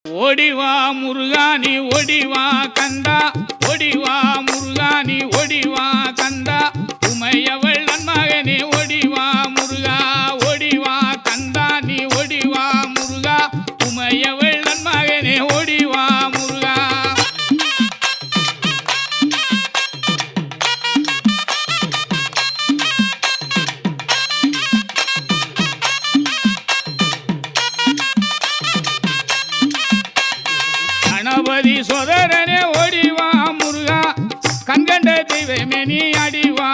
ஓடிவா முருகானி ஓடிவா கந்தா, ஓடிவா முருகானி ஓடிவா கந்தா, உமையவள் நன்மகனே ஓடிவா முருகா, ஓடிவா கந்தா நீ ஓடிவா முருகா, உமையவள் நன்மகனே ஓடிவா முருகா. கணபதி சோதரனே ஓடிவா முருகா, கண்கண்ட தெய்வமே நீ அடிவா